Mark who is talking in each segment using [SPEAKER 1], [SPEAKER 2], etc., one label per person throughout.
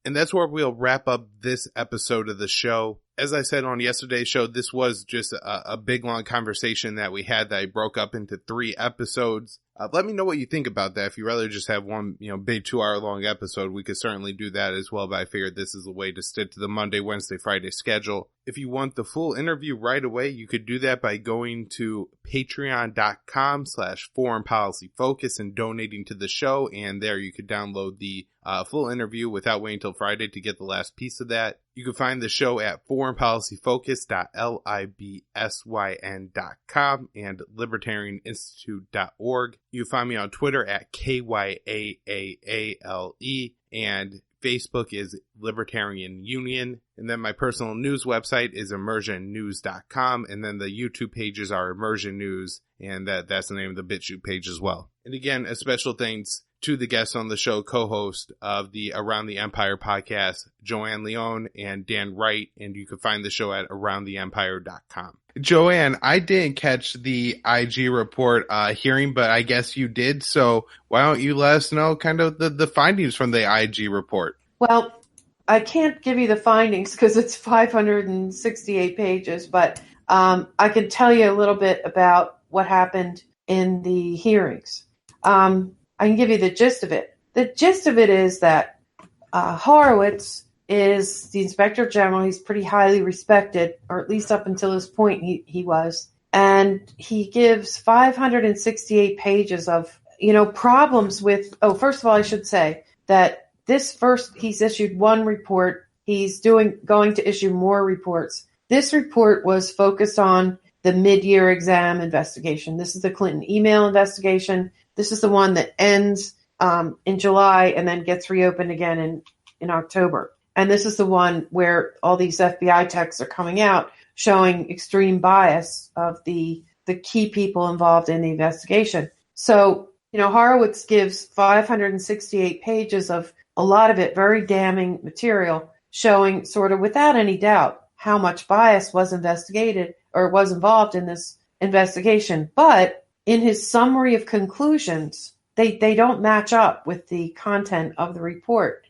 [SPEAKER 1] And that's where we'll wrap up this episode of the show. As I said on yesterday's show, this was just a big, long conversation that we had that I broke up into 3 episodes. Let me know what you think about that. If you'd rather just have one, big 2-hour-long episode, we could certainly do that as well. But I figured this is a way to stick to the Monday, Wednesday, Friday schedule. If you want the full interview right away, you could do that by going to patreon.com/foreignpolicyfocus and donating to the show. And there you could download the full interview without waiting until Friday to get the last piece of that. You can find the show at foreignpolicyfocus.libsyn.com and libertarianinstitute.org. You can find me on Twitter at KYAAALE, and Facebook is Libertarian Union. And then my personal news website is immersionnews.com. And then the YouTube pages are Immersion News, and that's the name of the BitChute page as well. And again, a special thanks to the guests on the show, co-host of the Around the Empire podcast, Joanne Leone and Dan Wright, and you can find the show at aroundtheempire.com. Joanne, I didn't catch the IG report hearing, but I guess you did, so why don't you let us know kind of the findings from the IG report?
[SPEAKER 2] Well, I can't give you the findings because it's 568 pages, but I can tell you a little bit about what happened in the hearings. I can give you the gist of it. The gist of it is that Horowitz is the Inspector General. He's pretty highly respected, or at least up until this point he was. And he gives 568 pages of, problems with, first of all, I should say that he's issued one report. He's going to issue more reports. This report was focused on the mid-year exam investigation. This is the Clinton email investigation. This is the one that ends in July and then gets reopened again in October. And this is the one where all these FBI texts are coming out showing extreme bias of the key people involved in the investigation. So, Horowitz gives 568 pages of a lot of it very damning material showing sort of without any doubt how much bias was investigated or was involved in this investigation. But in his summary of conclusions, they don't match up with the content of the report.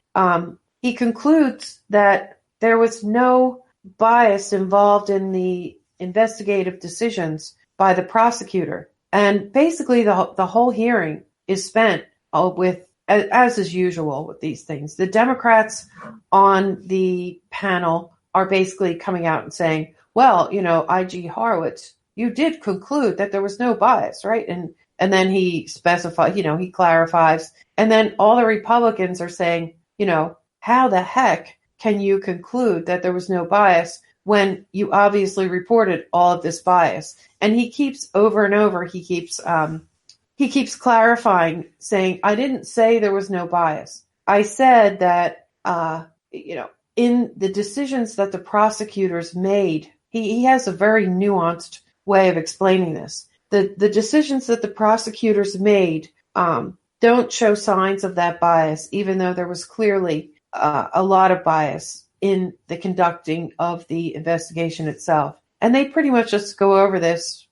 [SPEAKER 2] He concludes that there was no bias involved in the investigative decisions by the prosecutor. And basically the whole hearing is spent with, as is usual with these things, the Democrats on the panel are basically coming out and saying, well, IG Horowitz, you did conclude that there was no bias, right? And then he specifies, he clarifies. And then all the Republicans are saying, how the heck can you conclude that there was no bias when you obviously reported all of this bias? And he keeps over and over, he keeps clarifying, saying, I didn't say there was no bias. I said that, in the decisions that the prosecutors made, he has a very nuanced way of explaining this. The decisions that the prosecutors made don't show signs of that bias, even though there was clearly a lot of bias in the conducting of the investigation itself. And they pretty much just go over this,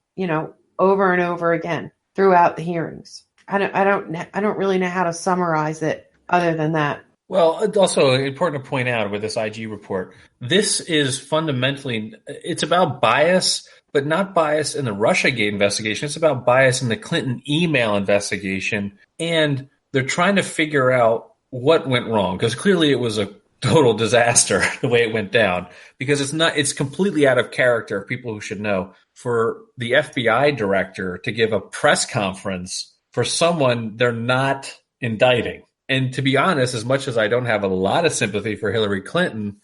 [SPEAKER 2] over and over again throughout the hearings. I don't really know how to summarize it other than that.
[SPEAKER 3] Well, it's also important to point out with this IG report, this is fundamentally, it's about bias, but not bias in the Russiagate investigation. It's about bias in the Clinton email investigation. And they're trying to figure out what went wrong, because clearly it was a total disaster the way it went down, because it's completely out of character, people who should know, for the FBI director to give a press conference for someone they're not indicting. And to be honest, as much as I don't have a lot of sympathy for Hillary Clinton,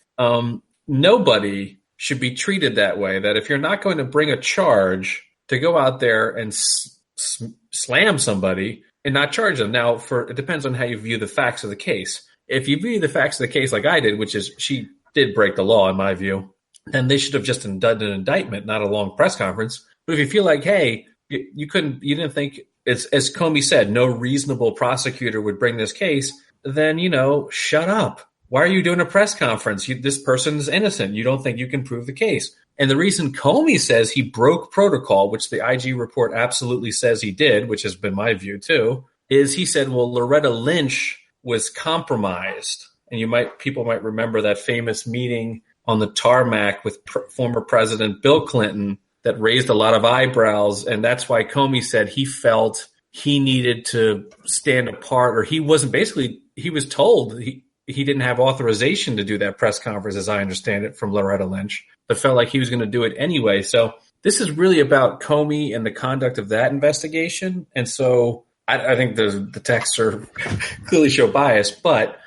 [SPEAKER 3] nobody should be treated that way, that if you're not going to bring a charge, to go out there and slam somebody and not charge them. Now, it depends on how you view the facts of the case. If you view the facts of the case like I did, which is she did break the law in my view, then they should have just done an indictment, not a long press conference. But if you feel like, hey, you didn't think, as Comey said, no reasonable prosecutor would bring this case, then, shut up. Why are you doing a press conference? This person's innocent. You don't think you can prove the case. And the reason Comey says he broke protocol, which the IG report absolutely says he did, which has been my view too, is he said, well, Loretta Lynch was compromised. And people might remember that famous meeting on the tarmac with former President Bill Clinton that raised a lot of eyebrows. And that's why Comey said he felt he needed to stand apart, or he was told he didn't have authorization to do that press conference, as I understand it, from Loretta Lynch, but felt like he was going to do it anyway. So this is really about Comey and the conduct of that investigation. And so I think the texts are clearly show bias, but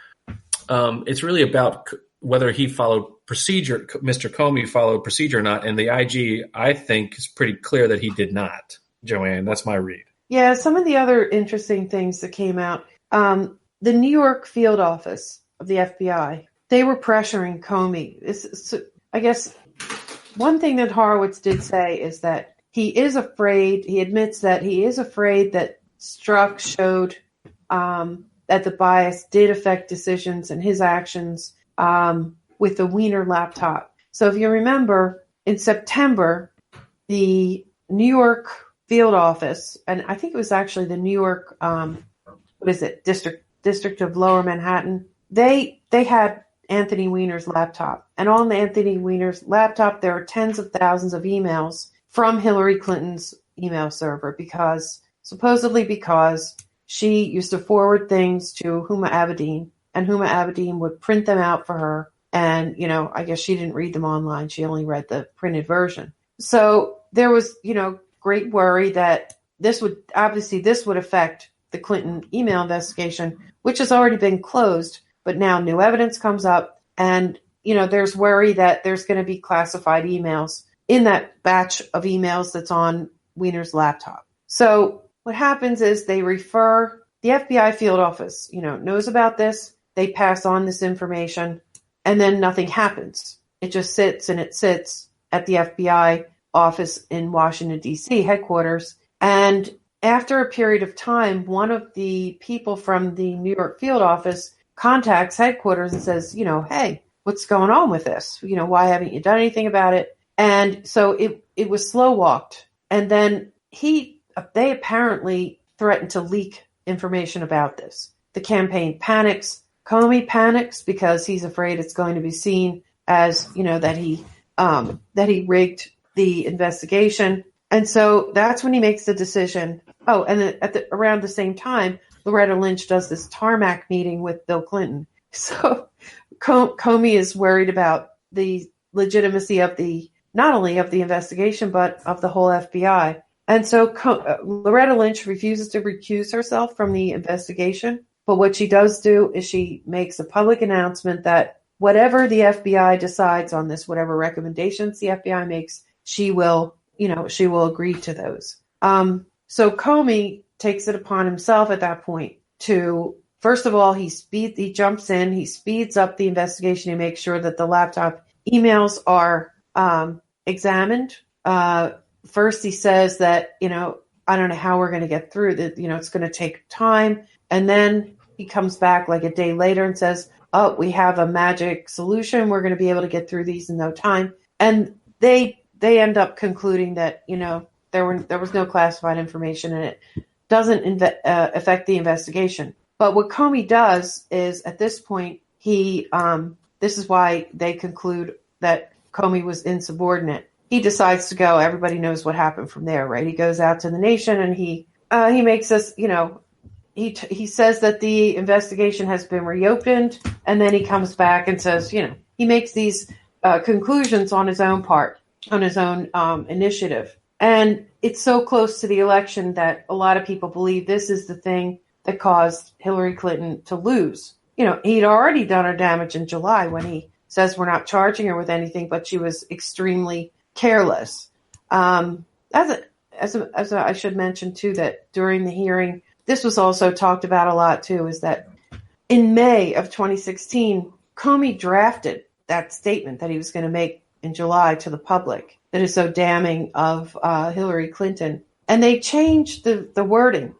[SPEAKER 3] it's really about whether he followed procedure, Mr. Comey followed procedure or not. And the IG, I think, is pretty clear that he did not. Joanne, that's my read.
[SPEAKER 2] Yeah, some of the other interesting things that came out, the New York field office of the FBI, they were pressuring Comey. I guess one thing that Horowitz did say is that he admits that he is afraid that Strzok showed that the bias did affect decisions and his actions with the Wiener laptop. So if you remember, in September, the New York field office, and I think it was actually the New York, District of Lower Manhattan, they had Anthony Weiner's laptop. And on Anthony Weiner's laptop, there are tens of thousands of emails from Hillary Clinton's email server supposedly because she used to forward things to Huma Abedin, and Huma Abedin would print them out for her. And, I guess she didn't read them online. She only read the printed version. So there was, great worry that this would affect the Clinton email investigation, which has already been closed, but now new evidence comes up, and there's worry that there's going to be classified emails in that batch of emails that's on Weiner's laptop. So what happens is they refer the FBI field office, knows about this, they pass on this information, and then nothing happens. It just sits at the FBI office in Washington, D.C. headquarters. And after a period of time, one of the people from the New York field office contacts headquarters and says, hey, what's going on with this? Why haven't you done anything about it? And so it was slow walked. And then they apparently threatened to leak information about this. The campaign panics. Comey panics because he's afraid it's going to be seen as, that he rigged the investigation. And so that's when he makes the decision. Oh, and around the same time, Loretta Lynch does this tarmac meeting with Bill Clinton. So Comey is worried about the legitimacy of not only of the investigation, but of the whole FBI. And so Loretta Lynch refuses to recuse herself from the investigation. But what she does do is she makes a public announcement that whatever the FBI decides on this, whatever recommendations the FBI makes, she will agree to those. So Comey takes it upon himself at that point to, first of all, he jumps in, he speeds up the investigation to make sure that the laptop emails are examined. First, he says that, I don't know how we're going to get through that. It's going to take time. And then he comes back like a day later and says, oh, we have a magic solution. We're going to be able to get through these in no time. And they end up concluding that, there was no classified information and it doesn't affect the investigation. But what Comey does is at this point, this is why they conclude that Comey was insubordinate. He decides to go. Everybody knows what happened from there, right? He goes out to the nation and he makes us, he says that the investigation has been reopened, and then he comes back and says, he makes these conclusions on his own part, on his own initiative. And it's so close to the election that a lot of people believe this is the thing that caused Hillary Clinton to lose. He'd already done her damage in July when he says we're not charging her with anything, but she was extremely careless. As I should mention too, that during the hearing, this was also talked about a lot too, is that in May of 2016, Comey drafted that statement that he was going to make in July to the public that is so damning of Hillary Clinton. And they changed the wording.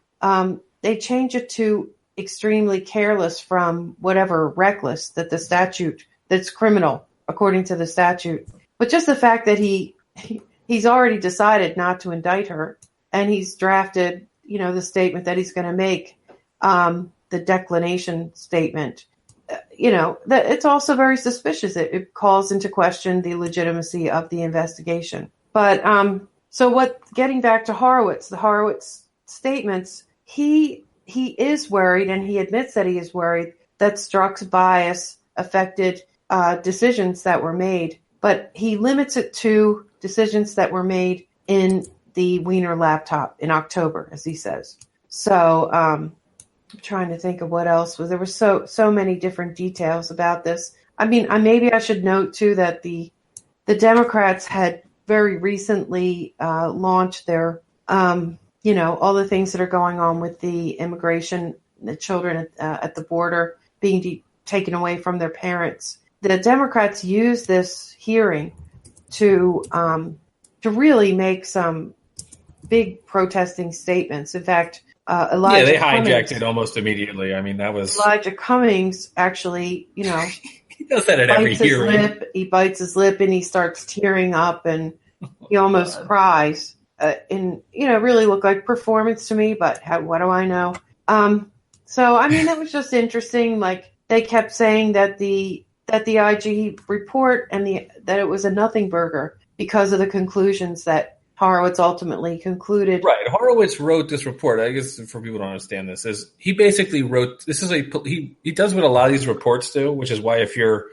[SPEAKER 2] They changed it to extremely careless from whatever reckless that the statute, that's criminal according to the statute. But just the fact that he's already decided not to indict her, and he's drafted, the statement that he's going to make, the declination statement. that it's also very suspicious. It calls into question the legitimacy of the investigation. But getting back to Horowitz, the Horowitz statements, he is worried, and he admits that he is worried that Strzok's bias affected decisions that were made. But he limits it to decisions that were made in the Wiener laptop in October, as he says. So I'm trying to think of what else was. There were so many different details about this. I mean, maybe I should note too that the Democrats had very recently launched their, all the things that are going on with the immigration, the children at the border being taken away from their parents. The Democrats used this hearing to really make some big protesting statements. In fact, Elijah
[SPEAKER 3] they hijacked
[SPEAKER 2] Cummings,
[SPEAKER 3] it almost immediately. I mean, that was
[SPEAKER 2] Elijah Cummings actually,
[SPEAKER 3] he does that at every hearing.
[SPEAKER 2] He bites his lip and he starts tearing up and he almost cries. And really looked like performance to me, but what do I know? So I mean, that was just interesting. Like they kept saying that the IG report and that it was a nothing burger because of the conclusions that Horowitz ultimately concluded.
[SPEAKER 3] Right. Horowitz wrote this report. I guess for people who don't understand this, is he basically wrote this is he does what a lot of these reports do, which is why if you're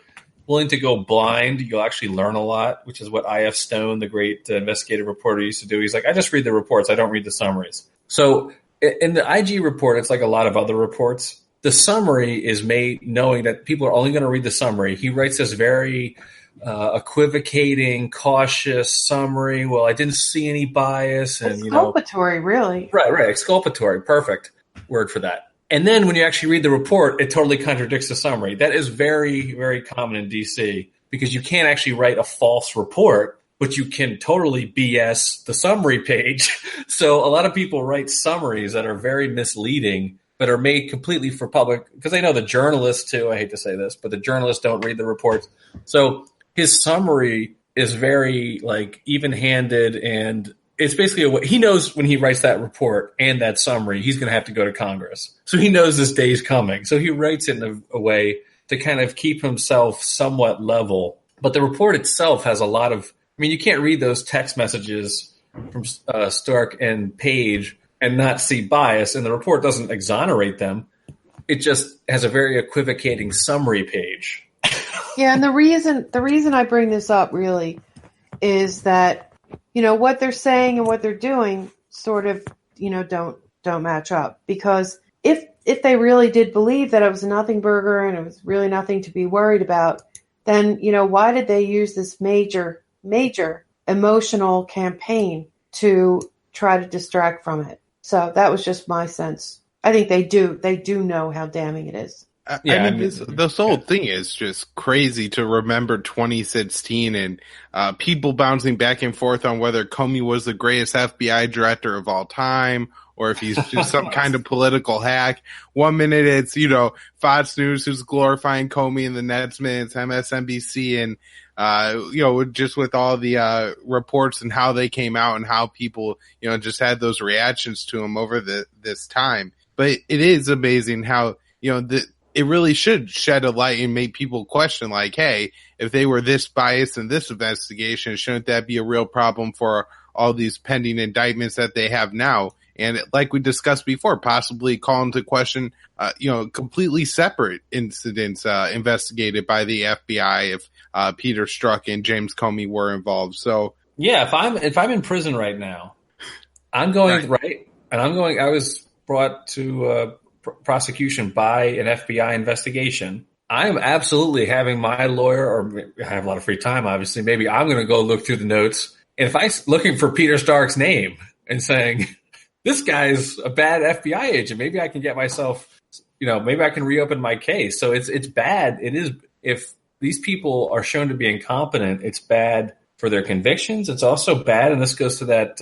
[SPEAKER 3] willing to go blind, you'll actually learn a lot, which is what I.F. Stone, the great investigative reporter, used to do. He's like, I just read the reports. I don't read the summaries. So in the IG report, it's like a lot of other reports. The summary is made knowing that people are only going to read the summary. He writes this very equivocating, cautious summary. Well, I didn't see any bias. And
[SPEAKER 2] exculpatory, really.
[SPEAKER 3] Right. Exculpatory. Perfect word for that. And then when you actually read the report, it totally contradicts the summary. That is very, very common in DC because you can't actually write a false report, but you can totally BS the summary page. So a lot of people write summaries that are very misleading, but are made completely for public because they know the journalists too. I hate to say this, but the journalists don't read the reports. So his summary is very even-handed, and it's basically he knows when he writes that report and that summary, he's going to have to go to Congress. So he knows this day's coming. So he writes it in a way to kind of keep himself somewhat level. But the report itself has a lot of – you can't read those text messages from Stark and Page and not see bias, and the report doesn't exonerate them. It just has a very equivocating summary page.
[SPEAKER 2] Yeah, and the reason I bring this up really is that what they're saying and what they're doing sort of don't match up, because if they really did believe that it was a nothing burger and it was really nothing to be worried about, then why did they use this major emotional campaign to try to distract from it? So that was just my sense. I think they do know how damning it is.
[SPEAKER 1] This whole thing is just crazy to remember 2016 and people bouncing back and forth on whether Comey was the greatest FBI director of all time or if he's just some kind of political hack. 1 minute it's, Fox News who's glorifying Comey, and the next minute it's MSNBC and, just with all the reports and how they came out and how people, just had those reactions to him over this time. But it is amazing how, it really should shed a light and make people question, hey, if they were this biased in this investigation, shouldn't that be a real problem for all these pending indictments that they have now? And like we discussed before, possibly call into question, completely separate incidents investigated by the FBI if Peter Strzok and James Comey were involved. So
[SPEAKER 3] yeah, if I'm in prison right now, I'm going right, and I was brought to prosecution by an FBI investigation. I am absolutely having my lawyer, or I have a lot of free time, obviously. Maybe I'm going to go look through the notes. And if I'm looking for Peter Strzok's name and saying, this guy's a bad FBI agent, maybe I can get myself, maybe I can reopen my case. So it's bad. It is, if these people are shown to be incompetent, it's bad for their convictions. It's also bad, and this goes to that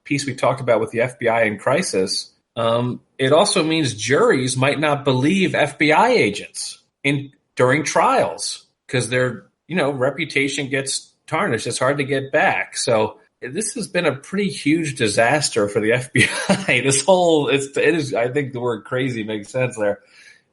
[SPEAKER 3] piece we talked about with the FBI in crisis. It also means juries might not believe FBI agents during trials because their, reputation gets tarnished. It's hard to get back. So this has been a pretty huge disaster for the FBI. It is, I think the word crazy makes sense there.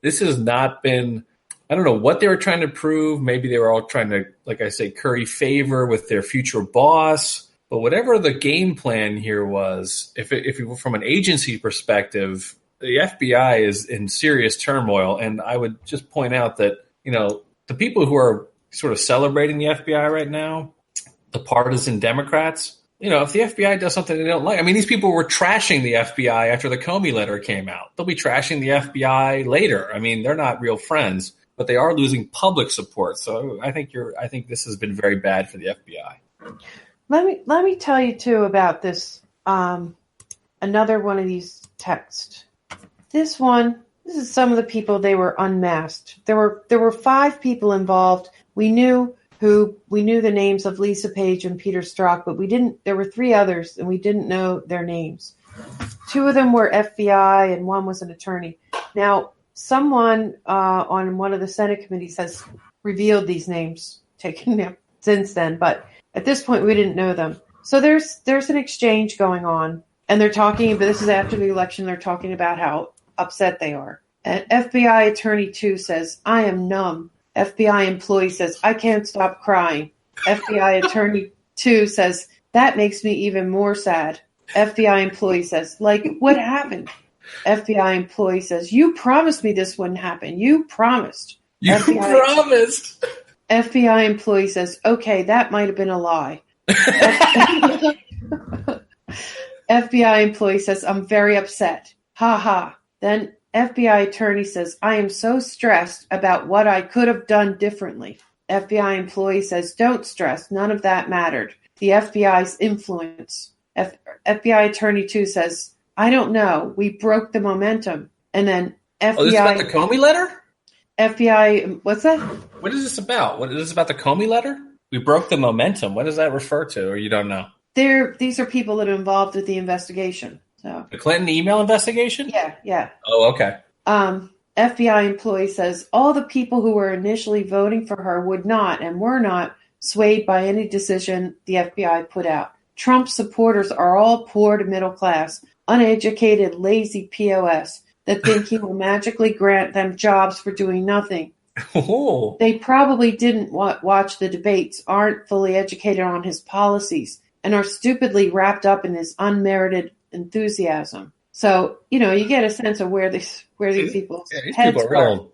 [SPEAKER 3] This has not been I don't know what they were trying to prove. Maybe they were all trying to, like I say, curry favor with their future boss. But whatever the game plan here was, if you were from an agency perspective, the FBI is in serious turmoil. And I would just point out that, the people who are sort of celebrating the FBI right now, the partisan Democrats, if the FBI does something they don't like, these people were trashing the FBI after the Comey letter came out. They'll be trashing the FBI later. They're not real friends, but they are losing public support. So I think this has been very bad for the FBI.
[SPEAKER 2] Let me tell you too about this. Another one of these texts. This is some of the people. They were unmasked. There were 5 people involved. We knew the names of Lisa Page and Peter Strzok, but there were 3 others and we didn't know their names. 2 of them were FBI and 1 was an attorney. Now, someone on one of the Senate committees has revealed these names taken them since then, but at this point, we didn't know them. So there's an exchange going on, and they're talking, but this is after the election, they're talking about how upset they are. And FBI Attorney 2 says, I am numb. FBI employee says, I can't stop crying. FBI Attorney 2 says, that makes me even more sad. FBI employee says, like, what happened? FBI employee says, you promised me this wouldn't happen. You promised.
[SPEAKER 3] Promised.
[SPEAKER 2] FBI employee says, okay, that might have been a lie. FBI employee says, I'm very upset. Ha ha. Then FBI attorney says, I am so stressed about what I could have done differently. FBI employee says, don't stress. None of that mattered. The FBI's influence. FBI attorney 2 says, I don't know. We broke the momentum. And then FBI...
[SPEAKER 3] Oh, this is about the Comey letter?
[SPEAKER 2] FBI, what's that?
[SPEAKER 3] What is this about? What is this about the Comey letter? We broke the momentum. What does that refer to, or you don't know?
[SPEAKER 2] These are people that are involved with the investigation. So
[SPEAKER 3] the Clinton email investigation?
[SPEAKER 2] Yeah.
[SPEAKER 3] Oh, okay.
[SPEAKER 2] FBI employee says all the people who were initially voting for her would not and were not swayed by any decision the FBI put out. Trump supporters are all poor to middle class, uneducated, lazy POS that think he will magically grant them jobs for doing nothing.
[SPEAKER 3] Oh.
[SPEAKER 2] They probably didn't watch the debates, aren't fully educated on his policies, and are stupidly wrapped up in his unmerited enthusiasm. So, you get a sense of where these people's heads were.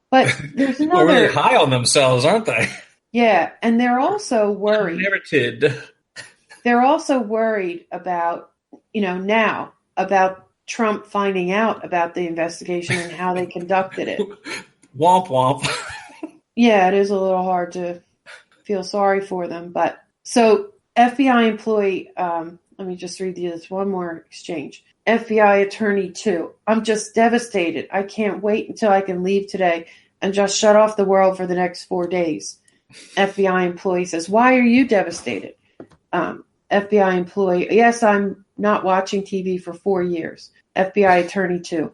[SPEAKER 2] But there's another...
[SPEAKER 3] They're really high on themselves, aren't they?
[SPEAKER 2] Yeah, and they're also worried.
[SPEAKER 3] Unmerited.
[SPEAKER 2] They're also worried about, now, about Trump finding out about the investigation and how they conducted it.
[SPEAKER 3] Womp womp.
[SPEAKER 2] Yeah, it is a little hard to feel sorry for them. But so FBI employee, let me just read you this one more exchange. FBI attorney 2, I'm just devastated. I can't wait until I can leave today and just shut off the world for the next 4 days. FBI employee says, why are you devastated? FBI employee, yes, I'm not watching TV for 4 years. FBI attorney 2,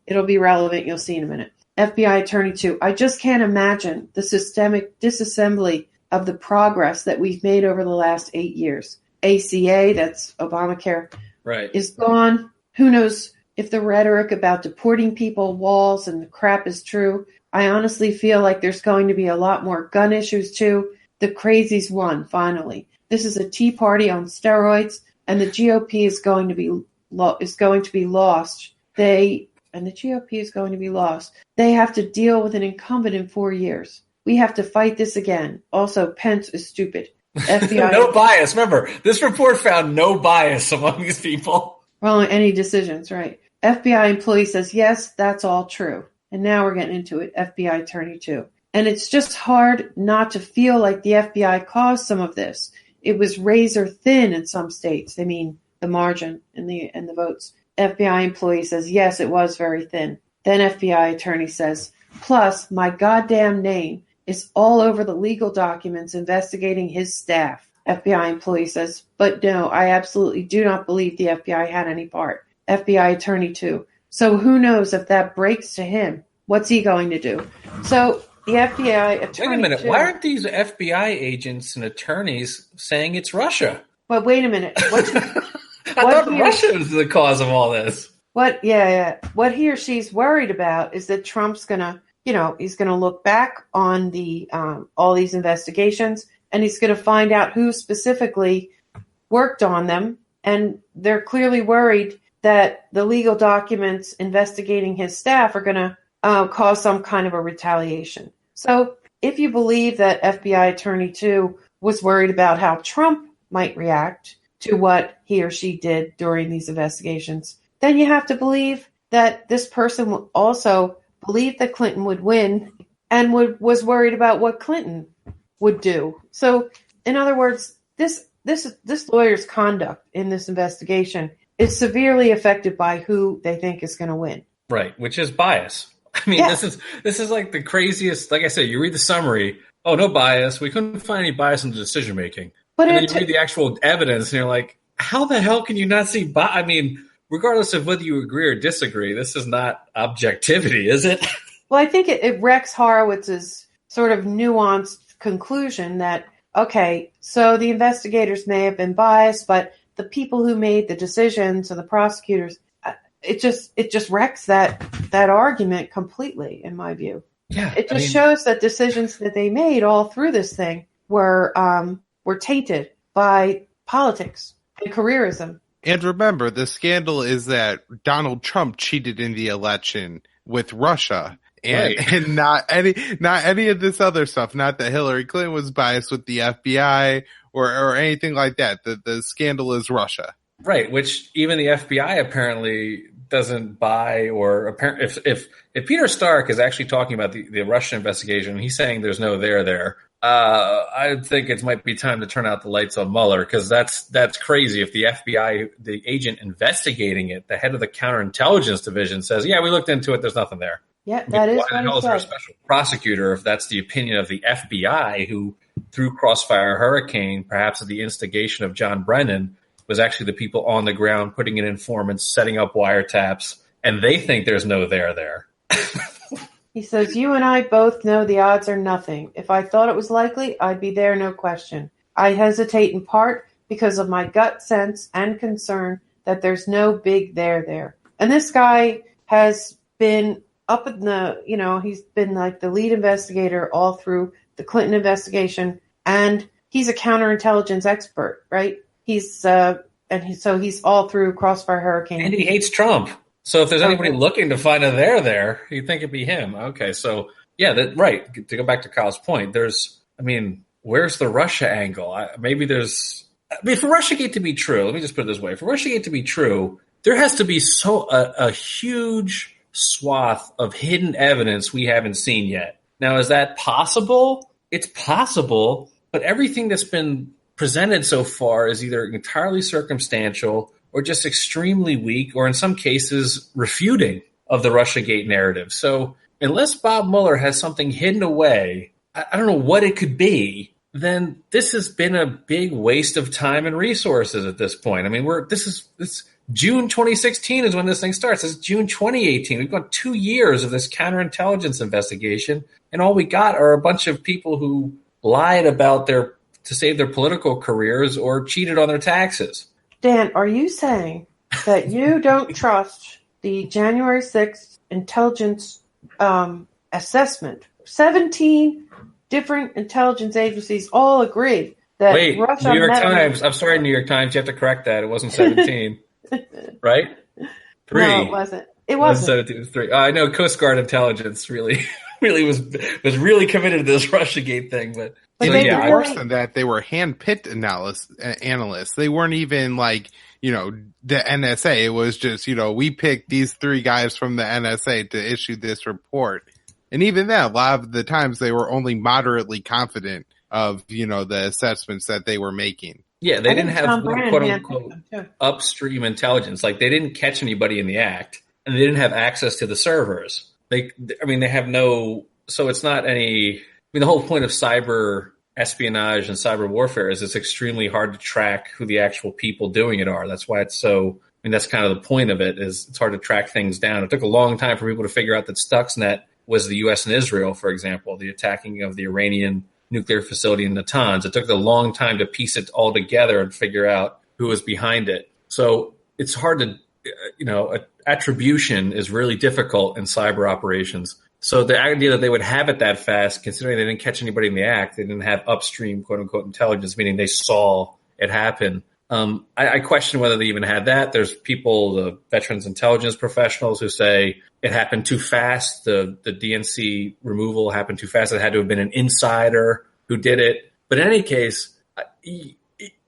[SPEAKER 2] it'll be relevant. You'll see in a minute. FBI attorney 2, I just can't imagine the systemic disassembly of the progress that we've made over the last 8 years. ACA, that's Obamacare,
[SPEAKER 3] right,
[SPEAKER 2] is gone. Who knows if the rhetoric about deporting people, walls, and the crap is true. I honestly feel like there's going to be a lot more gun issues too. The crazies won, finally. This is a Tea Party on steroids, and the GOP is going to be lost. The GOP is going to be lost. They have to deal with an incumbent in 4 years. We have to fight this again. Also, Pence is stupid. FBI
[SPEAKER 3] no bias. Remember, this report found no bias among these people.
[SPEAKER 2] Well, any decisions, right? FBI employee says, yes, that's all true. And now we're getting into it. FBI attorney 2. And it's just hard not to feel like the FBI caused some of this. It was razor thin in some states. I mean, the margin and the votes. FBI employee says, yes, it was very thin. Then FBI attorney says, plus my goddamn name is all over the legal documents investigating his staff. FBI employee says, but no, I absolutely do not believe the FBI had any part. FBI attorney 2. So who knows if that breaks to him? What's he going to do? So the FBI attorney.
[SPEAKER 3] Wait a minute.
[SPEAKER 2] 2,
[SPEAKER 3] why aren't these FBI agents and attorneys saying it's Russia?
[SPEAKER 2] But wait a minute.
[SPEAKER 3] I thought Russia was the cause of all this.
[SPEAKER 2] What he or she's worried about is that Trump's going to, he's going to look back on the all these investigations, and he's going to find out who specifically worked on them. And they're clearly worried that the legal documents investigating his staff are going to cause some kind of a retaliation. So if you believe that FBI Attorney 2 was worried about how Trump might react to what he or she did during these investigations, then you have to believe that this person also believed that Clinton would win and was worried about what Clinton would do. So, in other words, this lawyer's conduct in this investigation is severely affected by who they think is going to win.
[SPEAKER 3] Right, which is bias. I mean, This is like the craziest. Like I said, you read the summary. Oh, no bias. We couldn't find any bias in the decision making. But then you read the actual evidence, and you're like, how the hell can you not see bias? I mean, regardless of whether you agree or disagree, this is not objectivity, is it?
[SPEAKER 2] Well, I think it wrecks Horowitz's sort of nuanced conclusion that, okay, so the investigators may have been biased, but the people who made the decisions and the prosecutors, it just wrecks that argument completely, in my view.
[SPEAKER 3] Yeah,
[SPEAKER 2] it just shows that decisions that they made all through this thing were tainted by politics and careerism.
[SPEAKER 1] And remember, the scandal is that Donald Trump cheated in the election with Russia, and not any of this other stuff. Not that Hillary Clinton was biased with the FBI or anything like that. The scandal is Russia,
[SPEAKER 3] right? Which even the FBI apparently doesn't buy. Or if Peter Stark is actually talking about the Russia investigation, he's saying there's no there. I think it might be time to turn out the lights on Mueller, because that's crazy. If the FBI, the agent investigating it, the head of the counterintelligence division, says, "Yeah, we looked into it. There's nothing there."
[SPEAKER 2] Yeah, that is what he said. Why the hell is there
[SPEAKER 3] a special prosecutor if that's the opinion of the FBI, who, through Crossfire Hurricane, perhaps at the instigation of John Brennan, was actually the people on the ground putting in informants, setting up wiretaps, and they think there's no there.
[SPEAKER 2] He says, "You and I both know the odds are nothing. If I thought it was likely, I'd be there, no question. I hesitate in part because of my gut sense and concern that there's no big there." And this guy has been up in he's been like the lead investigator all through the Clinton investigation, and he's a counterintelligence expert, right? He's he's all through Crossfire Hurricane.
[SPEAKER 3] And he hates Trump. So if there's anybody looking to find a there, you'd think it'd be him. Okay, so yeah, right. To go back to Kyle's point, where's the Russia angle? For Russiagate to be true, let me just put it this way. For Russiagate to be true, there has to be a huge swath of hidden evidence we haven't seen yet. Now, is that possible? It's possible, but everything that's been presented so far is either entirely circumstantial or just extremely weak, or in some cases refuting of the Russiagate narrative. So unless Bob Mueller has something hidden away, I don't know what it could be, then this has been a big waste of time and resources at this point. I mean, this June 2016 is when this thing starts. It's June 2018. We've got 2 years of this counterintelligence investigation, and all we got are a bunch of people who lied about to save their political careers or cheated on their taxes.
[SPEAKER 2] Dan, are you saying that you don't trust the January 6th intelligence assessment? 17 different intelligence agencies all agree that Russia...
[SPEAKER 3] New York Times. I'm sorry, New York Times. You have to correct that. It wasn't 17. Right? 3.
[SPEAKER 2] No, it wasn't. It wasn't.
[SPEAKER 3] 17, it was 3. I know Coast Guard intelligence really was really committed to this Russiagate thing, but
[SPEAKER 1] worse than that, they were hand-picked analysts. They weren't even like, the NSA. It was just, we picked these 3 guys from the NSA to issue this report. And even then, a lot of the times they were only moderately confident of, the assessments that they were making.
[SPEAKER 3] Yeah, they didn't have quote-unquote upstream intelligence. Like, they didn't catch anybody in the act, and they didn't have access to the servers. They have no... So it's not any... the whole point of cyber espionage and cyber warfare is it's extremely hard to track who the actual people doing it are. That's why it's so... that's kind of the point of it, is it's hard to track things down. It took a long time for people to figure out that Stuxnet was the U.S. and Israel, for example, the attacking of the Iranian nuclear facility in Natanz. It took a long time to piece it all together and figure out who was behind it. So it's hard to, attribution is really difficult in cyber operations. So the idea that they would have it that fast, considering they didn't catch anybody in the act, they didn't have upstream, quote unquote, intelligence, meaning they saw it happen. I question whether they even had that. There's people, the veterans intelligence professionals, who say it happened too fast. The DNC removal happened too fast. It had to have been an insider who did it. But in any case,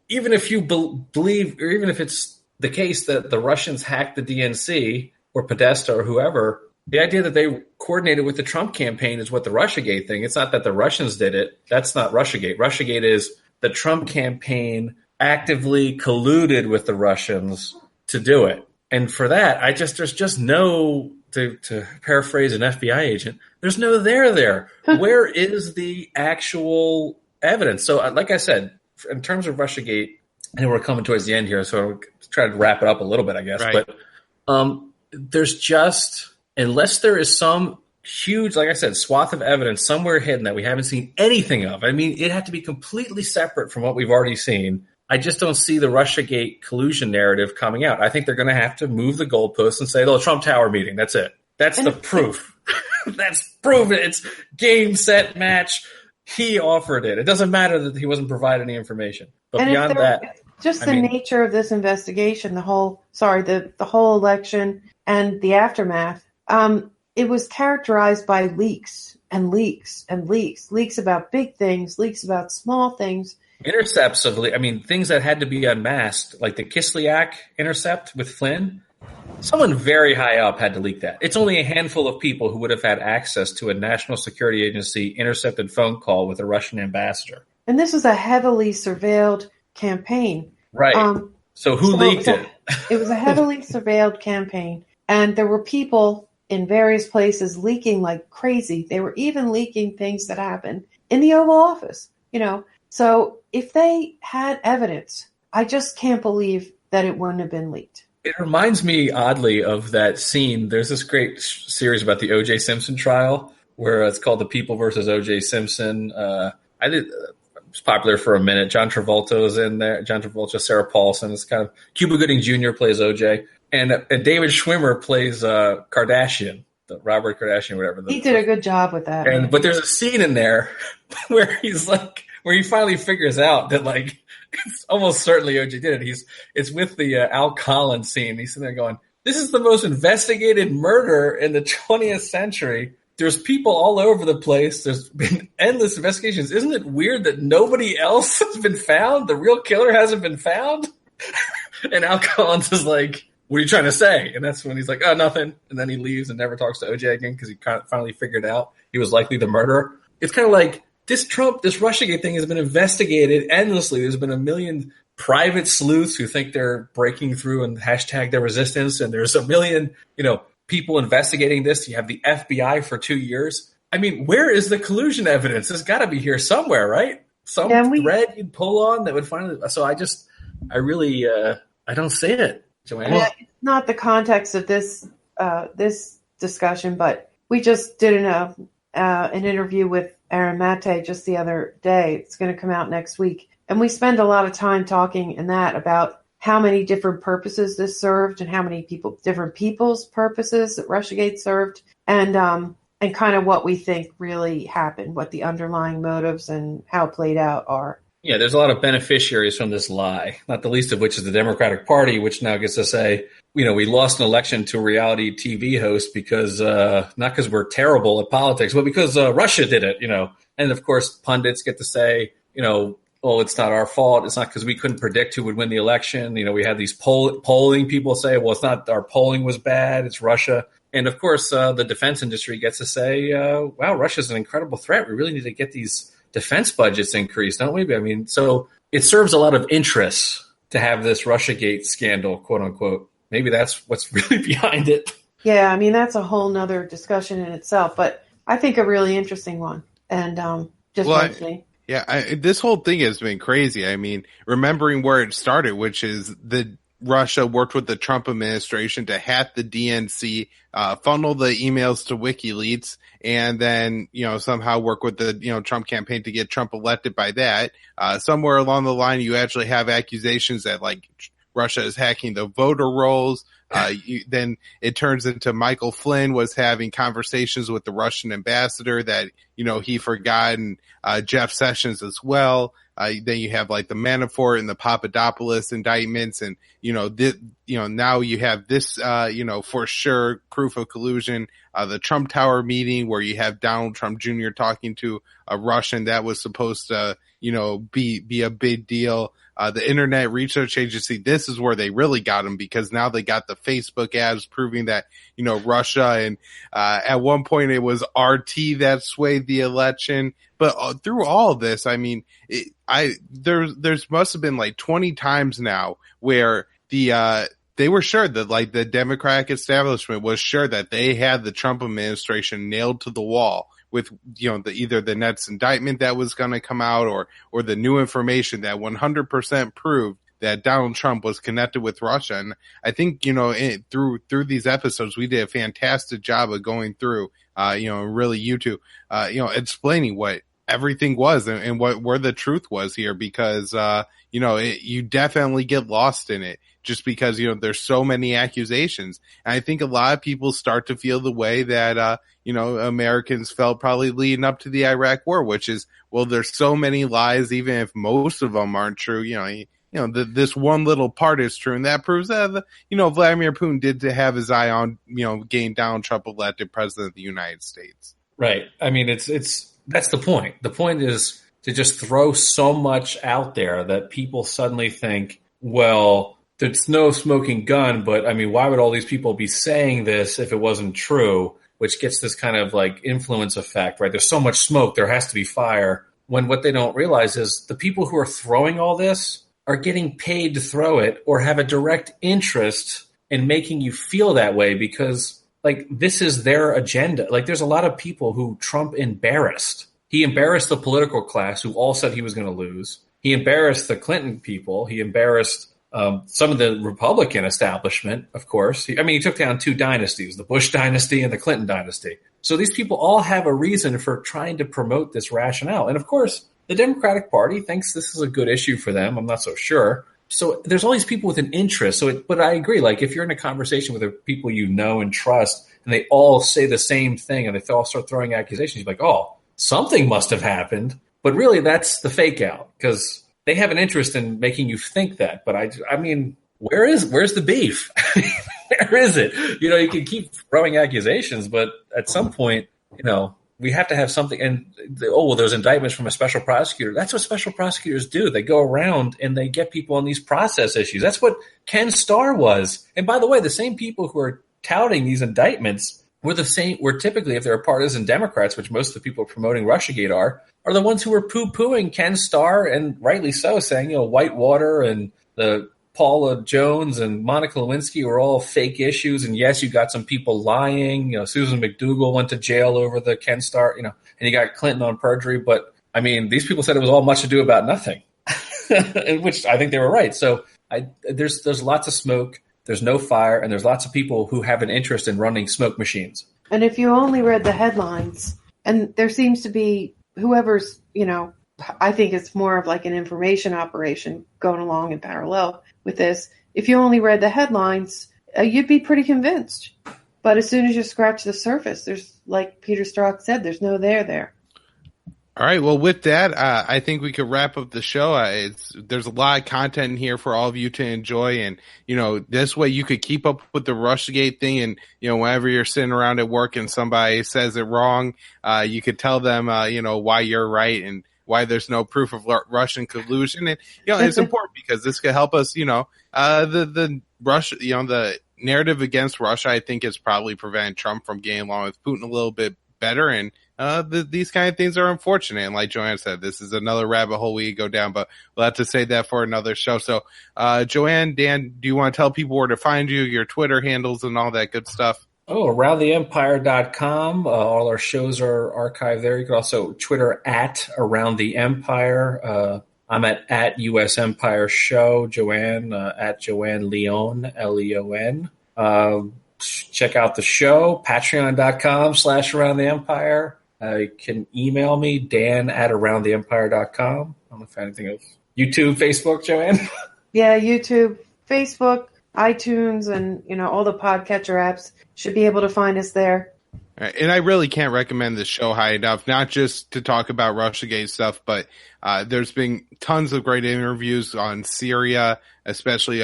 [SPEAKER 3] even if you believe, or even if it's the case that the Russians hacked the DNC or Podesta or whoever, the idea that they coordinated with the Trump campaign is what the Russiagate thing. It's not that the Russians did it. That's not Russiagate. Russiagate is the Trump campaign actively colluded with the Russians to do it. And for that, there's just no, to paraphrase an FBI agent, there's no there. Where is the actual evidence? So like I said, in terms of Russiagate, and we're coming towards the end here, so I'll try to wrap it up a little bit, I guess.
[SPEAKER 1] Right.
[SPEAKER 3] But there's just, unless there is some huge, like I said, swath of evidence somewhere hidden that we haven't seen anything of. I mean, it had to be completely separate from what we've already seen. I just don't see the Russiagate collusion narrative coming out. I think they're going to have to move the goalposts and say, the Trump Tower meeting, that's it. That's the proof. That's proven. It's game, set, match. He offered it. It doesn't matter that he wasn't provided any information. But beyond that,
[SPEAKER 2] just the nature of this investigation, the whole election and the aftermath, it was characterized by leaks and leaks and leaks about big things, leaks about small things.
[SPEAKER 3] Intercepts of, things that had to be unmasked, like the Kislyak intercept with Flynn. Someone very high up had to leak that. It's only a handful of people who would have had access to a national security agency intercepted phone call with a Russian ambassador.
[SPEAKER 2] And this was a heavily surveilled campaign.
[SPEAKER 3] Right. So who leaked it?
[SPEAKER 2] It was a heavily surveilled campaign. And there were people in various places leaking like crazy. They were even leaking things that happened in the Oval Office, So if they had evidence, I just can't believe that it wouldn't have been leaked.
[SPEAKER 3] It reminds me oddly of that scene. There's this great series about the O.J. Simpson trial where it's called The People versus O.J. Simpson. It was popular for a minute. John Travolta was in there. John Travolta, Sarah Paulson. It's kind of Cuba Gooding Jr. plays O.J. And David Schwimmer plays Kardashian, Robert Kardashian, whatever.
[SPEAKER 2] He did a good job with that.
[SPEAKER 3] But there's a scene in there where where he finally figures out that it's almost certainly OJ did it. It's with the Al Collins scene. He's sitting there going, "This is the most investigated murder in the 20th century. There's people all over the place. There's been endless investigations. Isn't it weird that nobody else has been found? The real killer hasn't been found?" And Al Collins is like, "What are you trying to say?" And that's when he's like, "Oh, nothing." And then he leaves and never talks to OJ again because he finally figured out he was likely the murderer. It's kind of like, this Russiagate thing has been investigated endlessly. There's been a million private sleuths who think they're breaking through and hashtag their resistance. And there's a million, people investigating this. You have the FBI for 2 years. I mean, where is the collusion evidence? There's got to be here somewhere, right? Some thread you'd pull on that would finally. So I don't see it, Joanne.
[SPEAKER 2] Yeah, it's not the context of this discussion, but we just did an interview with Aaron Mate just the other day. It's going to come out next week. And we spend a lot of time talking in that about how many different purposes this served and how many different people's purposes that Russiagate served and kind of what we think really happened, what the underlying motives and how it played out are.
[SPEAKER 3] Yeah, there's a lot of beneficiaries from this lie, not the least of which is the Democratic Party, which now gets to say, we lost an election to a reality TV host because not because we're terrible at politics, but because Russia did it, And of course, pundits get to say, it's not our fault. It's not because we couldn't predict who would win the election. We had these polling people say, well, it's not our polling was bad. It's Russia. And of course, the defense industry gets to say, wow, Russia's an incredible threat. We really need to get these defense budgets increased, don't we? So it serves a lot of interest to have this Russiagate scandal, quote unquote. Maybe that's what's really behind it.
[SPEAKER 2] Yeah, that's a whole nother discussion in itself, but I think a really interesting one. And
[SPEAKER 1] this whole thing has been crazy. Remembering where it started, which is Russia worked with the Trump administration to hack the DNC, funnel the emails to WikiLeaks, and then, somehow work with the, Trump campaign to get Trump elected by that. Somewhere along the line, you actually have accusations that Russia is hacking the voter rolls. Then it turns into Michael Flynn was having conversations with the Russian ambassador that, he forgot, and Jeff Sessions as well. Then you have like the Manafort and the Papadopoulos indictments, and now you have this for sure proof of collusion. The Trump Tower meeting where you have Donald Trump Jr. talking to a Russian that was supposed to be a big deal. The Internet Research Agency, this is where they really got him, because now they got the Facebook ads proving that, Russia, and at one point it was RT that swayed the election. But through all of this, I mean, there's must have been like 20 times now where they were sure that like the Democratic establishment was sure that they had the Trump administration nailed to the wall with, either the next indictment that was going to come out or the new information that 100% proved that Donald Trump was connected with Russia. And I think, through these episodes, we did a fantastic job of going through, really explaining what everything was and where the truth was here, because, you definitely get lost in it just because, there's so many accusations. And I think a lot of people start to feel the way that, Americans felt probably leading up to the Iraq war, which is, well, there's so many lies, even if most of them aren't true, this one little part is true. And that proves that, Vladimir Putin did to have his eye on, getting Donald Trump elected president of the United States.
[SPEAKER 3] Right. I mean, that's the point. The point is to just throw so much out there that people suddenly think, well, there's no smoking gun, but I mean, why would all these people be saying this if it wasn't true? Which gets this kind of like influence effect, right? There's so much smoke, there has to be fire. When what they don't realize is the people who are throwing all this are getting paid to throw it or have a direct interest in making you feel that way, because like this is their agenda. Like there's a lot of people who Trump embarrassed. He embarrassed the political class who all said he was going to lose. He embarrassed the Clinton people. He embarrassed some of the Republican establishment, of course. He took down two dynasties, the Bush dynasty and the Clinton dynasty. So these people all have a reason for trying to promote this rationale. And of course, the Democratic Party thinks this is a good issue for them. I'm not so sure. So there's all these people with an interest. But I agree, like if you're in a conversation with the people you know and trust, and they all say the same thing, and they all start throwing accusations, you're like, oh, something must have happened. But really, that's the fake out, because they have an interest in making you think that. But I mean, where's the beef? Where is it? You can keep throwing accusations, but at some point, we have to have something. And there's indictments from a special prosecutor. That's what special prosecutors do. They go around and they get people on these process issues. That's what Ken Starr was. And by the way, the same people who are touting these indictments were typically, if they're partisan Democrats, which most of the people promoting Russiagate are the ones who were poo-pooing Ken Starr, and rightly so, saying, Whitewater and the Paula Jones and Monica Lewinsky were all fake issues. And yes, you got some people lying. Susan McDougal went to jail over the Ken Starr, and you got Clinton on perjury. But I mean, these people said it was all much ado about nothing, which I think they were right. So there's lots of smoke. There's no fire, and there's lots of people who have an interest in running smoke machines.
[SPEAKER 2] And if you only read the headlines, and there seems to be whoever's, I think it's more of like an information operation going along in parallel with this. If you only read the headlines, you'd be pretty convinced. But as soon as you scratch the surface, there's, like Peter Strzok said, there's no there.
[SPEAKER 1] All right. Well, with that, I think we could wrap up the show. There's a lot of content in here for all of you to enjoy. And, this way you could keep up with the Russiagate thing. And, whenever you're sitting around at work and somebody says it wrong, you could tell them, why you're right and why there's no proof of Russian collusion. And, it's important because this could help us, the Russia, the narrative against Russia, I think, is probably preventing Trump from getting along with Putin a little bit better. And, these kind of things are unfortunate. And like Joanne said, this is another rabbit hole we go down, but we'll have to save that for another show. So, Joanne, Dan, do you want to tell people where to find you, your Twitter handles and all that good stuff?
[SPEAKER 3] AroundTheEmpire.com. All our shows are archived there. You can also Twitter at Around the Empire. I'm at US Empire Show. Joanne, at Joanne Leon, Leon. Check out the show, patreon.com/Around the Empire. You can email me, Dan at AroundTheEmpire.com. I don't know if anything else. YouTube, Facebook, Joanne?
[SPEAKER 2] Yeah, YouTube, Facebook, iTunes, and all the podcatcher apps should be able to find us there.
[SPEAKER 1] And I really can't recommend this show high enough, not just to talk about Russiagate stuff, but there's been tons of great interviews on Syria, especially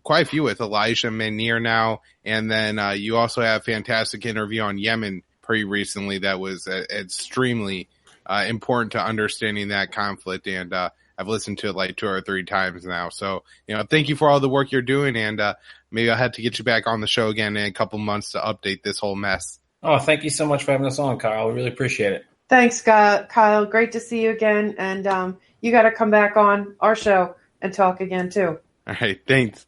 [SPEAKER 1] quite a few with Elijah Manier now. And then you also have a fantastic interview on Yemen pretty recently that was extremely important to understanding that conflict. And I've listened to it like 2 or 3 times now. So, thank you for all the work you're doing. And maybe I'll have to get you back on the show again in a couple months to update this whole mess.
[SPEAKER 3] Oh, thank you so much for having us on, Kyle. We really appreciate it.
[SPEAKER 2] Thanks, Kyle. Great to see you again. And you got to come back on our show and talk again, too.
[SPEAKER 1] All right. Thanks.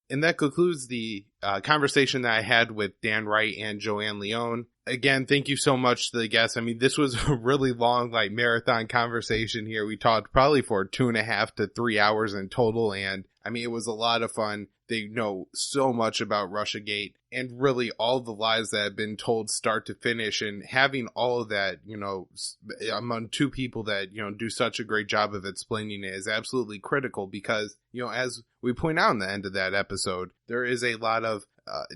[SPEAKER 1] And that concludes the conversation that I had with Dan Wright and Joanne Leone. Again, thank you so much to the guests. I mean, this was a really long, marathon conversation here. We talked probably for 2.5 to 3 hours in total. And I mean, it was a lot of fun. They know so much about Russiagate and really all the lies that have been told start to finish, and having all of that, among 2 people that, do such a great job of explaining it is absolutely critical because, as we point out in the end of that episode, there is a lot of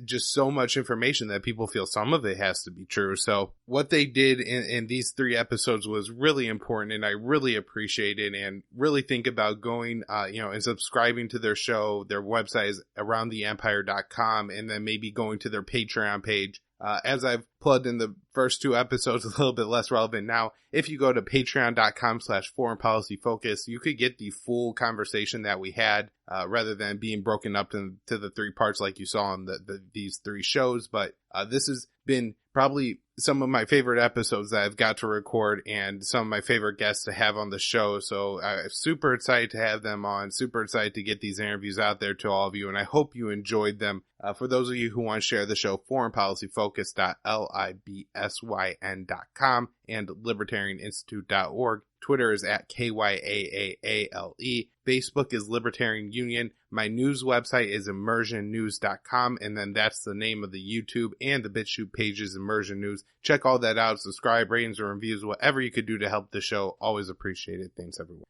[SPEAKER 1] just so much information that people feel some of it has to be true. So what they did in these 3 episodes was really important, and I really appreciate it, and really think about going, and subscribing to their show. Their website is aroundtheempire.com, and then maybe going to their Patreon page. As I've plugged in the first 2 episodes, a little bit less relevant now. If you go to patreon.com/foreign-policy-focus, you could get the full conversation that we had, rather than being broken up to the 3 parts like you saw on these 3 shows. But this has been probably some of my favorite episodes that I've got to record, and some of my favorite guests to have on the show. So I'm super excited to have them on, super excited to get these interviews out there to all of you, and I hope you enjoyed them. For those of you who want to share the show, foreignpolicyfocus.libsyn.com and libertarianinstitute.org. Twitter is at KYAAALE. Facebook is Libertarian Union. My news website is immersionnews.com, and then that's the name of the YouTube and the BitChute pages, Immersion News. Check all that out. Subscribe, ratings, or reviews, whatever you could do to help the show. Always appreciate it. Thanks, everyone.